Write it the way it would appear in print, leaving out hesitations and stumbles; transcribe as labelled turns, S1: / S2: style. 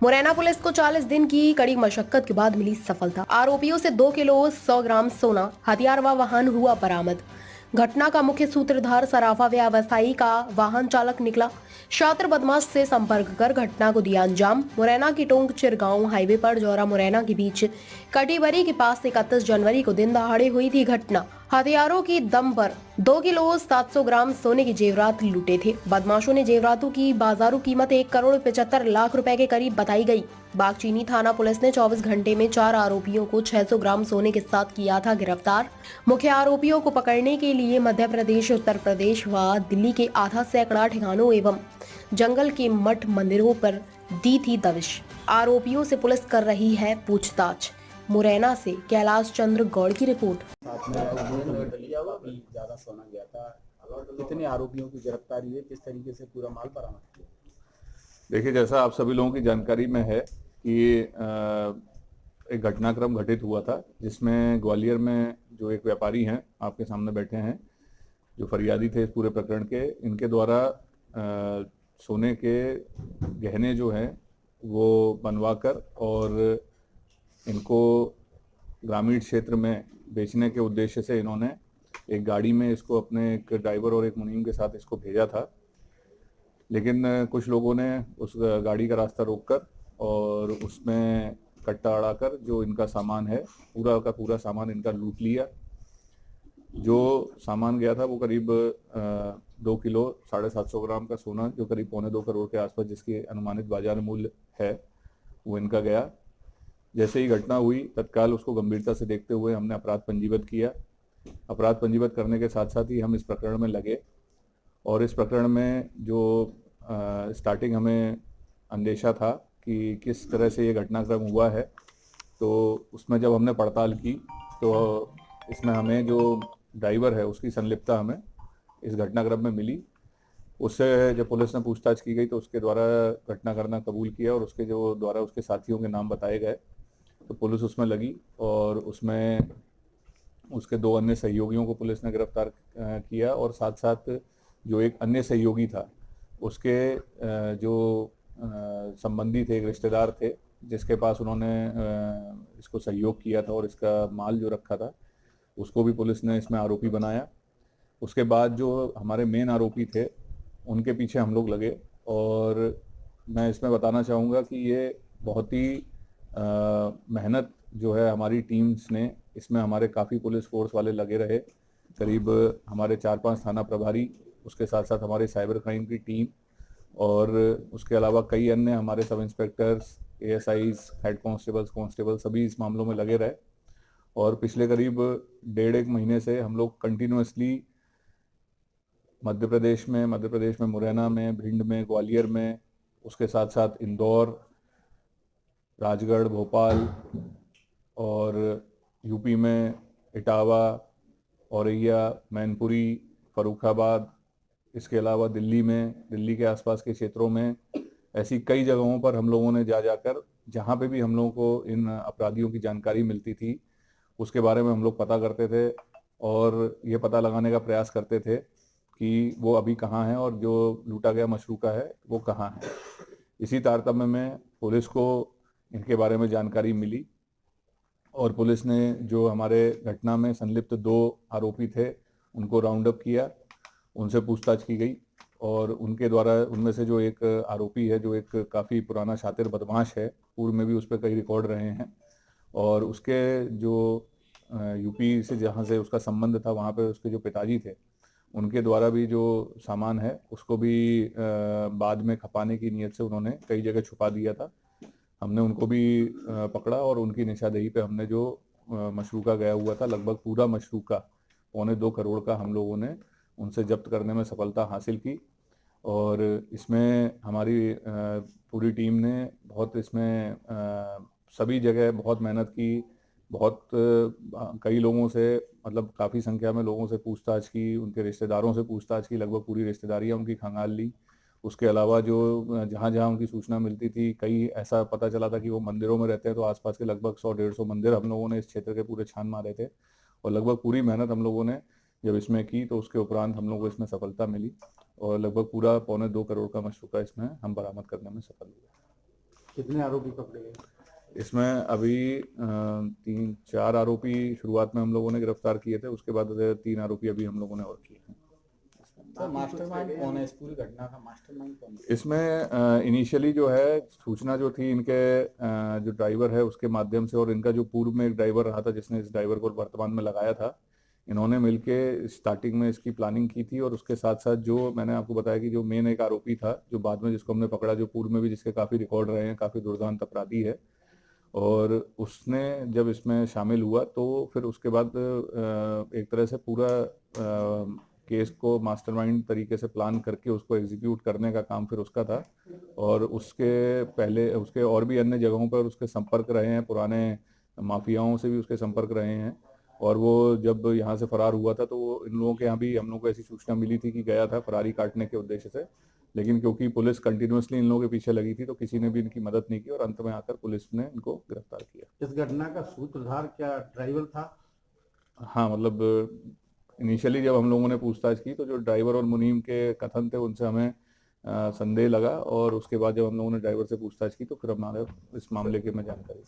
S1: Morena police को 40 दिन की कड़ी मशक्कत के बाद मिली सफलता। आरोपियों से 2 किलो 100 ग्राम सोना, हथियार व वाहन हुआ बरामद। घटना का मुख्य सूत्रधार सराफा व्यवसायी का वाहन चालक निकला। शातिर बदमाश से संपर्क कर घटना को दिया अंजाम। मुरैना की टोंक चिरगांव हाईवे पर जौरा मुरैना के बीच कटीबरी के पास 31 जनवरी को दिन दहाड़े हुई थी घटना। हथियारों की दम पर 2 किलो 700 ग्राम सोने के जेवरात लूटे थे। बदमाशों ने जेवरातों की बाजारू कीमत 1 करोड़ 75 लाख रुपए के करीब बताई गई। बागचीनी थाना पुलिस ने 24 घंटे में 4 आरोपियों को 600 ग्राम सोने के साथ किया था गिरफ्तार। मुख्य आरोपियों को पकड़ने के लिए मध्य प्रदेश, उत्तर प्रदेश व दिल्ली के आधा सैकड़ा ठिकानों एवं जंगल के मठ मंदिरों पर दी थी दबिश। आरोपियों से पुलिस कर रही है पूछताछ। मुरैना से कैलाश चंद्र गौड़ की रिपोर्ट।
S2: साथ में डलिया काफी ज्यादा सोना गया था। कितने आरोपियों की गिरफ्तारी है, किस तरीके से पूरा माल बरामद किया?
S3: देखिए, जैसा आप सभी लोगों की जानकारी में है कि एक घटनाक्रम घटित हुआ था जिसमें ग्वालियर में जो एक व्यापारी हैं, आपके सामने बैठे हैं, जो फरियादी थे इस पूरे प्रकरण के, इनके द्वारा सोने के गहने जो हैं वो बनवाकर और इनको ग्रामीण क्षेत्र में बेचने के उद्देश्य से इन्होंने एक गाड़ी में इसको अपने एक ड्राइवर और एक मुनीम के साथ इसको भेजा था। लेकिन कुछ लोगों ने उस गाड़ी का रास्ता रोककर और उसमें कट्टा अड़ाकर जो इनका सामान है, पूरा का पूरा सामान इनका लूट लिया। जो सामान गया था वो करीब 2 किलो 750 ग्राम का सोना, जो करीब 2.25 करोड़ के आसपास जिसकी अनुमानित बाजार मूल्य है, वो इनका गया। जैसे ही घटना हुई, तत्काल उसको गंभीरता से देखते हुए हमने अपराध पंजीबद्ध किया। अपराध पंजीबद्ध करने के साथ साथ ही हम इस प्रकरण में लगे और इस प्रकरण में जो स्टार्टिंग हमें अंदेशा था कि किस तरह से ये घटनाक्रम हुआ है, तो उसमें जब हमने पड़ताल की तो इसमें हमें जो ड्राइवर है उसकी संलिप्तता हमें इस घटनाक्रम में मिली। उससे जब पुलिस ने पूछताछ की गई तो उसके द्वारा घटना करना कबूल किया और उसके जो द्वारा उसके साथियों के नाम बताए गए, तो पुलिस उसमें लगी और उसमें उसके 2 अन्य सहयोगियों को पुलिस ने गिरफ्तार किया और साथ साथ जो एक अन्य सहयोगी था उसके जो संबंधी थे, एक रिश्तेदार थे जिसके पास उन्होंने इसको सहयोग किया था और इसका माल जो रखा था, उसको भी पुलिस ने इसमें आरोपी बनाया। उसके बाद जो हमारे मेन आरोपी थे उनके पीछे हम लोग लगे और मैं इसमें बताना चाहूँगा कि ये बहुत ही मेहनत जो है हमारी टीम्स ने, इसमें हमारे काफ़ी पुलिस फोर्स वाले लगे रहे। करीब हमारे 4-5 थाना प्रभारी, उसके साथ साथ हमारे साइबर क्राइम की टीम और उसके अलावा कई अन्य हमारे सब इंस्पेक्टर्स, एएसआईज, हेड कांस्टेबल सभी इस मामलों में लगे रहे। और पिछले करीब 1.5 महीने से हम लोग कंटिन्यूसली मध्य प्रदेश में मुरैना में, भिंड में, ग्वालियर में, उसके साथ साथ इंदौर, राजगढ़, भोपाल और यूपी में इटावा, औरैया, मैनपुरी, फर्रुखाबाद, इसके अलावा दिल्ली के आसपास के क्षेत्रों में ऐसी कई जगहों पर हम लोगों ने जाकर जहाँ पे भी हम लोगों को इन अपराधियों की जानकारी मिलती थी उसके बारे में हम लोग पता करते थे और ये पता लगाने का प्रयास करते थे कि वो अभी कहाँ हैं और जो लूटा गया मशरूका है वो कहाँ है। इसी तारतम्य में पुलिस को इनके बारे में जानकारी मिली और पुलिस ने जो हमारे घटना में संलिप्त 2 आरोपी थे उनको राउंड अप किया, उनसे पूछताछ की गई और उनके द्वारा उनमें से जो एक आरोपी है, जो एक काफ़ी पुराना शातिर बदमाश है, पूर्व में भी उस पर कई रिकॉर्ड रहे हैं और उसके जो यूपी से जहाँ से उसका संबंध था वहाँ पे उसके जो पिताजी थे उनके द्वारा भी जो सामान है उसको भी बाद में खपाने की नीयत से उन्होंने कई जगह छुपा दिया था। हमने उनको भी पकड़ा और उनकी निशानदेही पे हमने जो मशरूका गया हुआ था, लगभग पूरा मशरूका 2.25 करोड़ का, हम लोगों ने उनसे जब्त करने में सफलता हासिल की। और इसमें हमारी पूरी टीम ने बहुत इसमें सभी जगह बहुत मेहनत की, बहुत कई लोगों से, मतलब काफ़ी संख्या में लोगों से पूछताछ की, उनके रिश्तेदारों से पूछताछ की, लगभग पूरी रिश्तेदारियाँ उनकी खंगाल ली। उसके अलावा जो जहाँ जहाँ उनकी सूचना मिलती थी, कई ऐसा पता चला था कि वो मंदिरों में रहते हैं, तो आसपास के लगभग 100-150 मंदिर हम लोगों ने इस क्षेत्र के पूरे छान मारे थे और लगभग पूरी मेहनत हम लोगों ने जब इसमें की तो उसके उपरांत हम लोग को इसमें सफलता मिली और लगभग पूरा 2.25 करोड़ का मशरूका इसमें हम बरामद करने में सफल हुए।
S2: कितने आरोपी पकड़े गए?
S3: इसमें अभी 3-4 आरोपी शुरुआत में हम लोगों ने गिरफ्तार किए थे, उसके बाद 3 आरोपी अभी हम लोगों ने और किए हैं।
S2: तो मास्टरमाइंड कौन है इस पूरी घटना का? मास्टरमाइंड कौन है?
S3: इसमें इनिशियली जो है सूचना जो थी इनके जो ड्राइवर है उसके माध्यम से, और इनका जो पूर्व में एक ड्राइवर रहा था जिसने इस ड्राइवर को वर्तमान में लगाया था, इन्होंने मिलके स्टार्टिंग में इसकी प्लानिंग की थी। और उसके साथ साथ जो मैंने आपको बताया कि जो मेन एक आरोपी था जो बाद में जिसको हमने पकड़ा, जो पूर्व में भी जिसके काफ़ी रिकॉर्ड रहे हैं, काफ़ी दुर्दांत अपराधी है, और उसने जब इसमें शामिल हुआ तो फिर उसके बाद एक तरह से पूरा केस को मास्टरमाइंड तरीके से प्लान करके उसको एग्जीक्यूट करने का काम फिर उसका था। और उसके पहले उसके और भी अन्य जगहों पर उसके संपर्क रहे हैं, पुराने माफियाओं से भी उसके संपर्क रहे हैं। और वो जब यहाँ से फरार हुआ था तो वो इन लोगों के यहाँ भी हम लोग को ऐसी सूचना मिली थी कि गया था फरारी काटने के उद्देश्य से, लेकिन क्योंकि पुलिस कंटिन्यूअसली इन लोगों के पीछे लगी थी तो किसी ने भी इनकी मदद नहीं की और अंत में आकर पुलिस ने इनको गिरफ्तार किया।
S2: इस घटना का सूत्रधार क्या ड्राइवर था?
S3: हाँ, मतलब इनिशियली जब हम लोगों ने पूछताछ की तो जो ड्राइवर और मुनीम के कथन थे उनसे हमें संदेह लगा, और उसके बाद जब हम लोगों ने ड्राइवर से पूछताछ की तो फिर हमारे इस मामले की हमें जानकारी।